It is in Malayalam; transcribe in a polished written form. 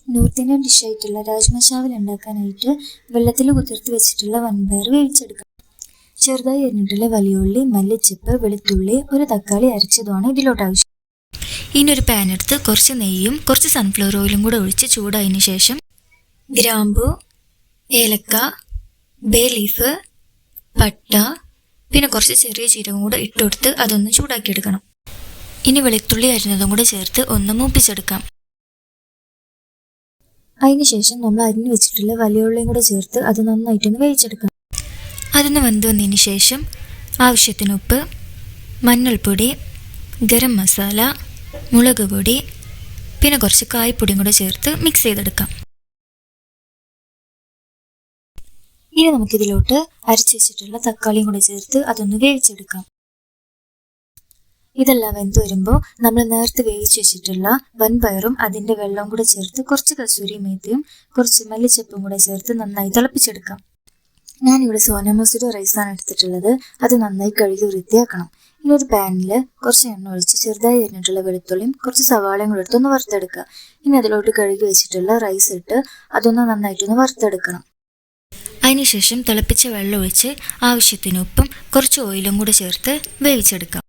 നോർത്ത് ഇന്ത്യൻ ഡിഷായിട്ടുള്ള രാജ്മ ചാവൽ ഉണ്ടാക്കാനായിട്ട് വെള്ളത്തിൽ കുതിർത്ത് വെച്ചിട്ടുള്ള വൻപയർ വേവിച്ചെടുക്കാം. ചെറുതായി അരിഞ്ഞിട്ടുള്ള വലിയ ഉള്ളി, മല്ലിച്ചപ്പ്, വെളുത്തുള്ളി, ഒരു തക്കാളി അരച്ചതുമാണ് ഇതിലോട്ട് ആവശ്യം. ഇനി ഒരു പാൻ എടുത്ത് കുറച്ച് നെയ്യും കുറച്ച് സൺഫ്ലവർ ഓയിലും കൂടെ ഒഴിച്ച് ചൂടായതിനു ശേഷം ഗ്രാമ്പു, ഏലക്ക, ബേ ലീഫ്, പട്ട, പിന്നെ കുറച്ച് ചെറിയ ജീരകം കൂടെ ഇട്ടുകൊടുത്ത് അതൊന്ന് ചൂടാക്കിയെടുക്കണം. ഇനി വെളുത്തുള്ളി അരിഞ്ഞതും കൂടെ ചേർത്ത് ഒന്ന് മൂപ്പിച്ചെടുക്കാം. അതിനുശേഷം നമ്മൾ അരിഞ്ഞു വെച്ചിട്ടുള്ള വലിയ ഉള്ളിയും കൂടെ ചേർത്ത് അത് നന്നായിട്ടൊന്ന് വേവിച്ചെടുക്കാം. അതൊന്ന് വെന്ത് വന്നതിന് ശേഷം ആവശ്യത്തിന് ഉപ്പ്, മഞ്ഞൾപ്പൊടി, ഗരം മസാല, മുളക് പൊടി, പിന്നെ കുറച്ച് കായ്പ്പൊടിയും കൂടെ ചേർത്ത് മിക്സ് ചെയ്തെടുക്കാം. ഇനി നമുക്കിതിലോട്ട് അരച്ചു വെച്ചിട്ടുള്ള തക്കാളിയും കൂടെ ചേർത്ത് അതൊന്ന് വേവിച്ചെടുക്കാം. ഇതെല്ലാം വെന്ത് വരുമ്പോൾ നമ്മൾ നേരത്തെ വേവിച്ച് വെച്ചിട്ടുള്ള വൻപയറും അതിൻ്റെ വെള്ളവും കൂടെ ചേർത്ത് കുറച്ച് കസൂരി മേത്തിയും കുറച്ച് മല്ലിച്ചപ്പും കൂടെ ചേർത്ത് നന്നായി തിളപ്പിച്ചെടുക്കാം. ഞാനിവിടെ സോന മസൂരി റൈസാണ് എടുത്തിട്ടുള്ളത്. അത് നന്നായി കഴുകി വൃത്തിയാക്കണം. ഇനി ഒരു പാനിൽ കുറച്ച് എണ്ണ ഒഴിച്ച് ചെറുതായി അരിഞ്ഞിട്ടുള്ള വെളുത്തുള്ളിയും കുറച്ച് സവാളയും കൂടെ എടുത്തൊന്ന് വറുത്തെടുക്കുക. ഇനി അതിലോട്ട് കഴുകി വെച്ചിട്ടുള്ള റൈസ് ഇട്ട് അതൊന്ന് നന്നായിട്ടൊന്ന് വറുത്തെടുക്കണം. അതിനുശേഷം തിളപ്പിച്ച വെള്ളം ഒഴിച്ച് ആവശ്യത്തിന് ഉപ്പും കുറച്ച് ഓയിലും കൂടെ ചേർത്ത് വേവിച്ചെടുക്കാം.